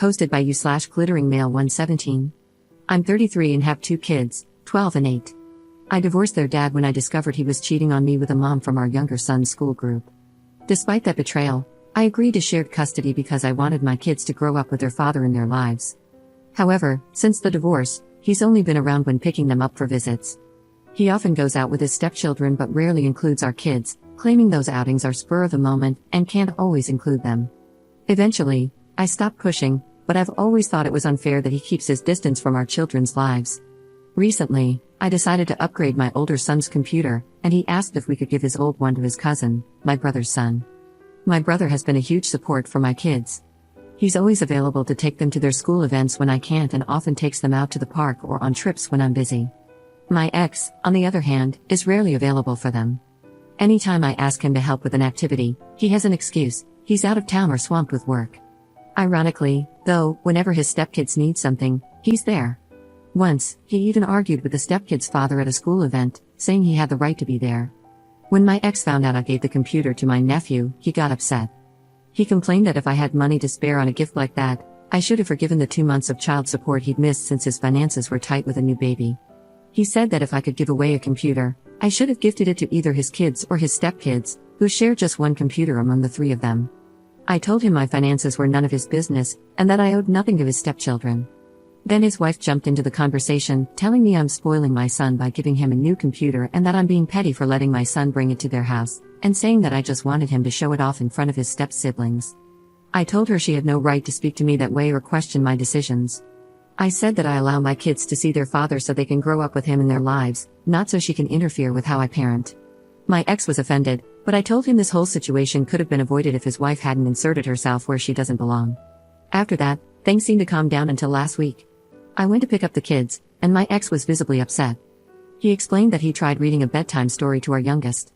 Posted by you/glitteringmale117. I'm 33 and have 2 kids, 12 and 8. I divorced their dad when I discovered he was cheating on me with a mom from our younger son's school group. Despite that betrayal, I agreed to shared custody because I wanted my kids to grow up with their father in their lives. However, since the divorce, he's only been around when picking them up for visits. He often goes out with his stepchildren but rarely includes our kids, claiming those outings are spur of the moment and can't always include them. Eventually, I stopped pushing, but I've always thought it was unfair that he keeps his distance from our children's lives. Recently, I decided to upgrade my older son's computer, and he asked if we could give his old one to his cousin, my brother's son. My brother has been a huge support for my kids. He's always available to take them to their school events when I can't and often takes them out to the park or on trips when I'm busy. My ex, on the other hand, is rarely available for them. Anytime I ask him to help with an activity, he has an excuse: he's out of town or swamped with work. Ironically, though, whenever his stepkids need something, he's there. Once, he even argued with the stepkid's father at a school event, saying he had the right to be there. When my ex found out I gave the computer to my nephew, he got upset. He complained that if I had money to spare on a gift like that, I should have forgiven the 2 months of child support he'd missed since his finances were tight with a new baby. He said that if I could give away a computer, I should have gifted it to either his kids or his stepkids, who share just one computer among the 3 of them. I told him my finances were none of his business, and that I owed nothing to his stepchildren. Then his wife jumped into the conversation, telling me I'm spoiling my son by giving him a new computer and that I'm being petty for letting my son bring it to their house, and saying that I just wanted him to show it off in front of his step-siblings. I told her she had no right to speak to me that way or question my decisions. I said that I allow my kids to see their father so they can grow up with him in their lives, not so she can interfere with how I parent. My ex was offended, but I told him this whole situation could have been avoided if his wife hadn't inserted herself where she doesn't belong. After that, things seemed to calm down until last week. I went to pick up the kids, and my ex was visibly upset. He explained that he tried reading a bedtime story to our youngest.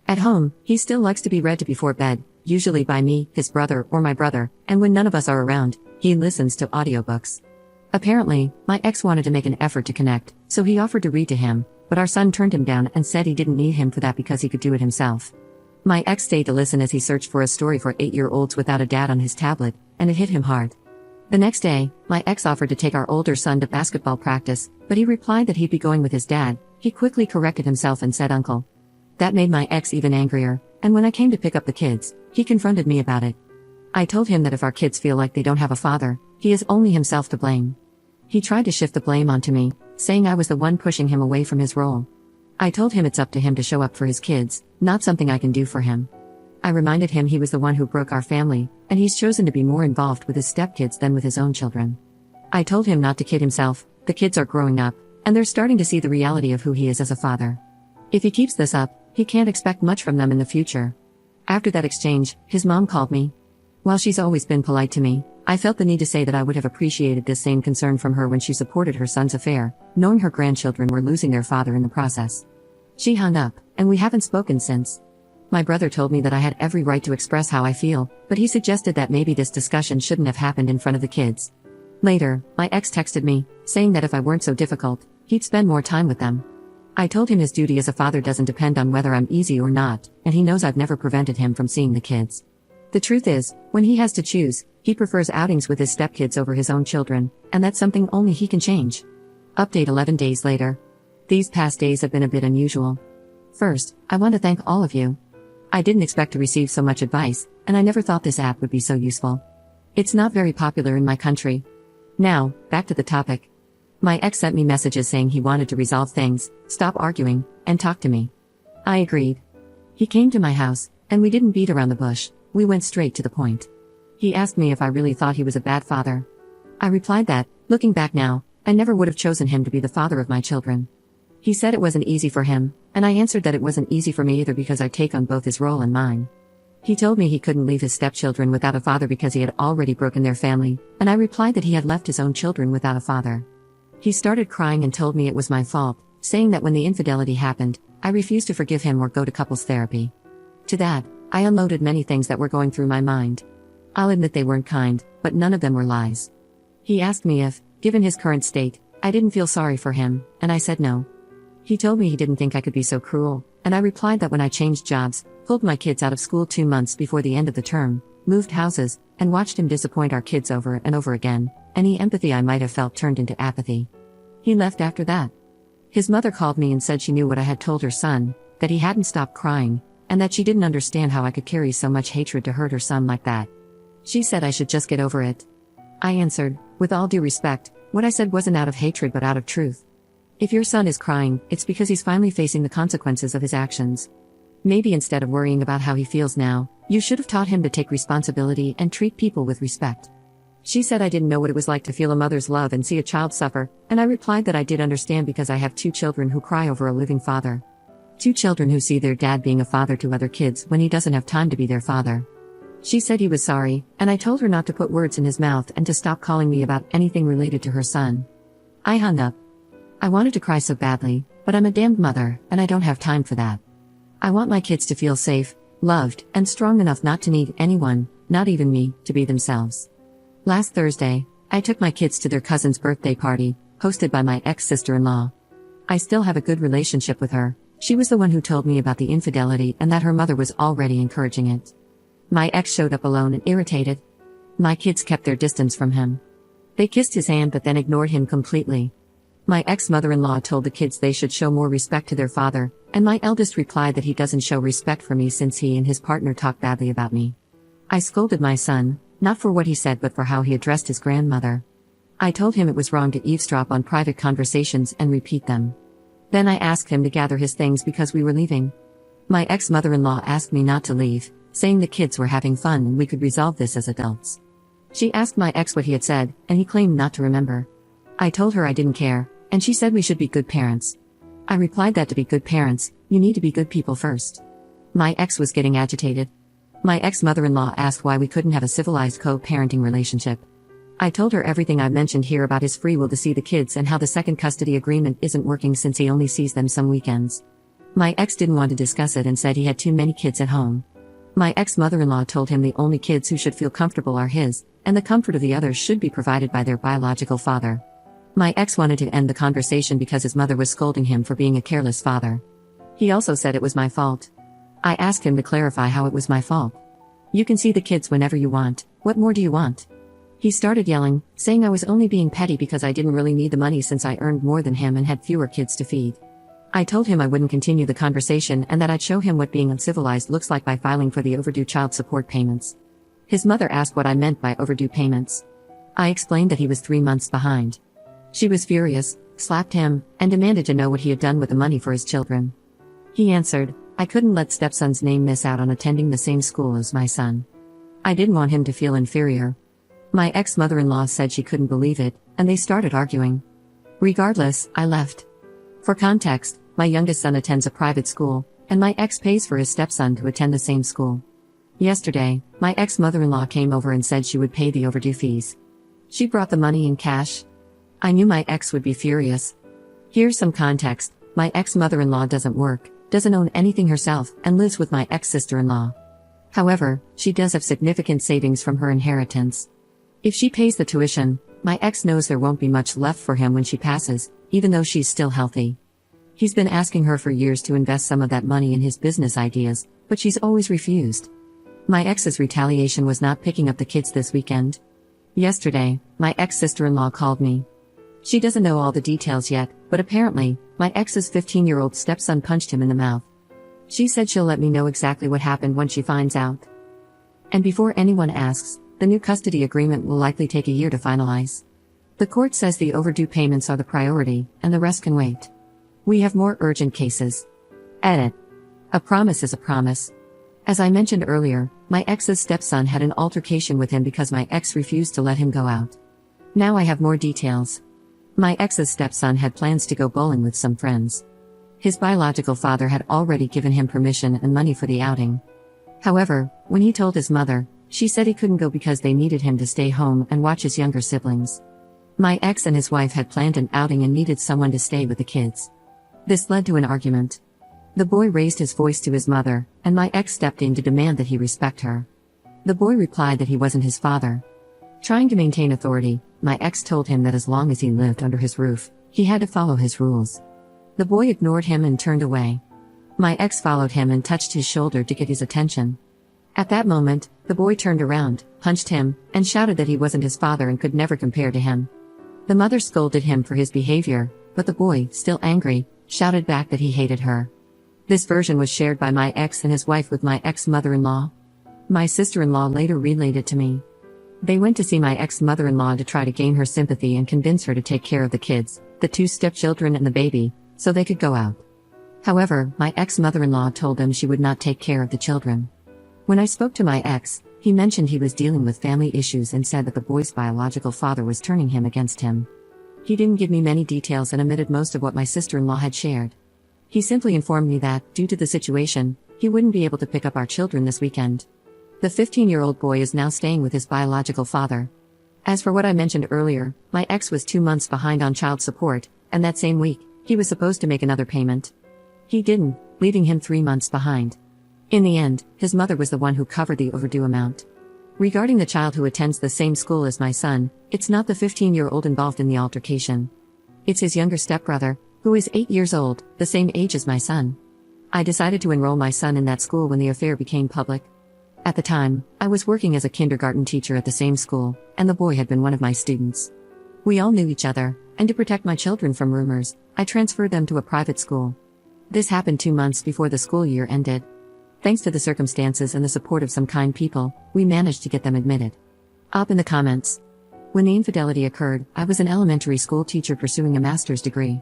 At home, he still likes to be read to before bed, usually by me, his brother, or my brother, and when none of us are around, he listens to audiobooks. Apparently, my ex wanted to make an effort to connect, so he offered to read to him, but our son turned him down and said he didn't need him for that because he could do it himself. My ex stayed to listen as he searched for a story for 8-year-olds without a dad on his tablet, and it hit him hard. The next day, my ex offered to take our older son to basketball practice, but he replied that he'd be going with his dad. He quickly corrected himself and said uncle. That made my ex even angrier, and when I came to pick up the kids, he confronted me about it. I told him that if our kids feel like they don't have a father, he is only himself to blame. He tried to shift the blame onto me, saying I was the one pushing him away from his role. I told him it's up to him to show up for his kids, not something I can do for him. I reminded him he was the one who broke our family, and he's chosen to be more involved with his stepkids than with his own children. I told him not to kid himself. The kids are growing up, and they're starting to see the reality of who he is as a father. If he keeps this up, he can't expect much from them in the future. After that exchange, his mom called me. While she's always been polite to me, I felt the need to say that I would have appreciated this same concern from her when she supported her son's affair, knowing her grandchildren were losing their father in the process. She hung up, and we haven't spoken since. My brother told me that I had every right to express how I feel, but he suggested that maybe this discussion shouldn't have happened in front of the kids. Later, my ex texted me, saying that if I weren't so difficult, he'd spend more time with them. I told him his duty as a father doesn't depend on whether I'm easy or not, and he knows I've never prevented him from seeing the kids. The truth is, when he has to choose, he prefers outings with his stepkids over his own children, and that's something only he can change. Update 11 days later. These past days have been a bit unusual. First, I want to thank all of you. I didn't expect to receive so much advice, and I never thought this app would be so useful. It's not very popular in my country. Now, back to the topic. My ex sent me messages saying he wanted to resolve things, stop arguing, and talk to me. I agreed. He came to my house, and we didn't beat around the bush, we went straight to the point. He asked me if I really thought he was a bad father. I replied that, looking back now, I never would have chosen him to be the father of my children. He said it wasn't easy for him, and I answered that it wasn't easy for me either because I take on both his role and mine. He told me he couldn't leave his stepchildren without a father because he had already broken their family, and I replied that he had left his own children without a father. He started crying and told me it was my fault, saying that when the infidelity happened, I refused to forgive him or go to couples therapy. To that, I unloaded many things that were going through my mind. I'll admit they weren't kind, but none of them were lies. He asked me if, given his current state, I didn't feel sorry for him, and I said no. He told me he didn't think I could be so cruel, and I replied that when I changed jobs, pulled my kids out of school 2 months before the end of the term, moved houses, and watched him disappoint our kids over and over again. Any empathy I might have felt turned into apathy. He left after that. His mother called me and said she knew what I had told her son, that he hadn't stopped crying, and that she didn't understand how I could carry so much hatred to hurt her son like that. She said I should just get over it. I answered, with all due respect, what I said wasn't out of hatred but out of truth. If your son is crying, it's because he's finally facing the consequences of his actions. Maybe instead of worrying about how he feels now, you should have taught him to take responsibility and treat people with respect. She said I didn't know what it was like to feel a mother's love and see a child suffer, and I replied that I did understand because I have 2 children who cry over a living father. 2 children who see their dad being a father to other kids when he doesn't have time to be their father. She said he was sorry, and I told her not to put words in his mouth and to stop calling me about anything related to her son. I hung up. I wanted to cry so badly, but I'm a damned mother, and I don't have time for that. I want my kids to feel safe, loved, and strong enough not to need anyone, not even me, to be themselves. Last Thursday, I took my kids to their cousin's birthday party, hosted by my ex-sister-in-law. I still have a good relationship with her. She was the one who told me about the infidelity and that her mother was already encouraging it. My ex showed up alone and irritated. My kids kept their distance from him. They kissed his hand but then ignored him completely. My ex-mother-in-law told the kids they should show more respect to their father, and my eldest replied that he doesn't show respect for me since he and his partner talk badly about me. I scolded my son, not for what he said but for how he addressed his grandmother. I told him it was wrong to eavesdrop on private conversations and repeat them. Then I asked him to gather his things because we were leaving. My ex-mother-in-law asked me not to leave, saying the kids were having fun and we could resolve this as adults. She asked my ex what he had said, and he claimed not to remember. I told her I didn't care, and she said we should be good parents. I replied that to be good parents, you need to be good people first. My ex was getting agitated. My ex-mother-in-law asked why we couldn't have a civilized co-parenting relationship. I told her everything I've mentioned here about his free will to see the kids and how the second custody agreement isn't working since he only sees them some weekends. My ex didn't want to discuss it and said he had too many kids at home. My ex-mother-in-law told him the only kids who should feel comfortable are his, and the comfort of the others should be provided by their biological father. My ex wanted to end the conversation because his mother was scolding him for being a careless father. He also said it was my fault. I asked him to clarify how it was my fault. You can see the kids whenever you want, what more do you want? He started yelling, saying I was only being petty because I didn't really need the money since I earned more than him and had fewer kids to feed. I told him I wouldn't continue the conversation and that I'd show him what being uncivilized looks like by filing for the overdue child support payments. His mother asked what I meant by overdue payments. I explained that he was 3 months behind. She was furious, slapped him, and demanded to know what he had done with the money for his children. He answered, I couldn't let stepson's name miss out on attending the same school as my son. I didn't want him to feel inferior. My ex-mother-in-law said she couldn't believe it, and they started arguing. Regardless, I left. For context, my youngest son attends a private school, and my ex pays for his stepson to attend the same school. Yesterday, my ex-mother-in-law came over and said she would pay the overdue fees. She brought the money in cash. I knew my ex would be furious. Here's some context. My ex-mother-in-law doesn't work, doesn't own anything herself, and lives with my ex-sister-in-law. However, she does have significant savings from her inheritance. If she pays the tuition, my ex knows there won't be much left for him when she passes, even though she's still healthy. He's been asking her for years to invest some of that money in his business ideas, but she's always refused. My ex's retaliation was not picking up the kids this weekend. Yesterday, my ex-sister-in-law called me. She doesn't know all the details yet, but apparently, my ex's 15-year-old stepson punched him in the mouth. She said she'll let me know exactly what happened when she finds out. And before anyone asks, the new custody agreement will likely take a year to finalize. The court says the overdue payments are the priority, and the rest can wait. We have more urgent cases. Edit. A promise is a promise. As I mentioned earlier, my ex's stepson had an altercation with him because my ex refused to let him go out. Now I have more details. My ex's stepson had plans to go bowling with some friends. His biological father had already given him permission and money for the outing. However, when he told his mother, she said he couldn't go because they needed him to stay home and watch his younger siblings. My ex and his wife had planned an outing and needed someone to stay with the kids. This led to an argument. The boy raised his voice to his mother, and my ex stepped in to demand that he respect her. The boy replied that he wasn't his father. Trying to maintain authority, my ex told him that as long as he lived under his roof, he had to follow his rules. The boy ignored him and turned away. My ex followed him and touched his shoulder to get his attention. At that moment, the boy turned around, punched him, and shouted that he wasn't his father and could never compare to him. The mother scolded him for his behavior, but the boy, still angry, shouted back that he hated her. This version was shared by my ex and his wife with my ex-mother-in-law. My sister-in-law later relayed it to me. They went to see my ex-mother-in-law to try to gain her sympathy and convince her to take care of the kids, the 2 stepchildren and the baby, so they could go out. However, my ex-mother-in-law told them she would not take care of the children. When I spoke to my ex, he mentioned he was dealing with family issues and said that the boy's biological father was turning him against him. He didn't give me many details and omitted most of what my sister-in-law had shared. He simply informed me that, due to the situation, he wouldn't be able to pick up our children this weekend. The 15-year-old boy is now staying with his biological father. As for what I mentioned earlier, my ex was 2 months behind on child support, and that same week, he was supposed to make another payment. He didn't, leaving him 3 months behind. In the end, his mother was the one who covered the overdue amount. Regarding the child who attends the same school as my son, it's not the 15-year-old involved in the altercation. It's his younger stepbrother, who is 8 years old, the same age as my son. I decided to enroll my son in that school when the affair became public. At the time, I was working as a kindergarten teacher at the same school, and the boy had been one of my students. We all knew each other, and to protect my children from rumors, I transferred them to a private school. This happened 2 months before the school year ended. Thanks to the circumstances and the support of some kind people, we managed to get them admitted. Up in the comments. When the infidelity occurred, I was an elementary school teacher pursuing a master's degree.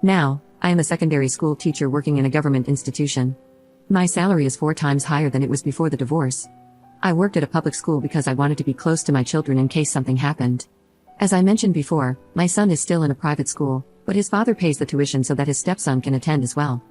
Now, I am a secondary school teacher working in a government institution. My salary is 4 times higher than it was before the divorce. I worked at a public school because I wanted to be close to my children in case something happened. As I mentioned before, my son is still in a private school, but his father pays the tuition so that his stepson can attend as well.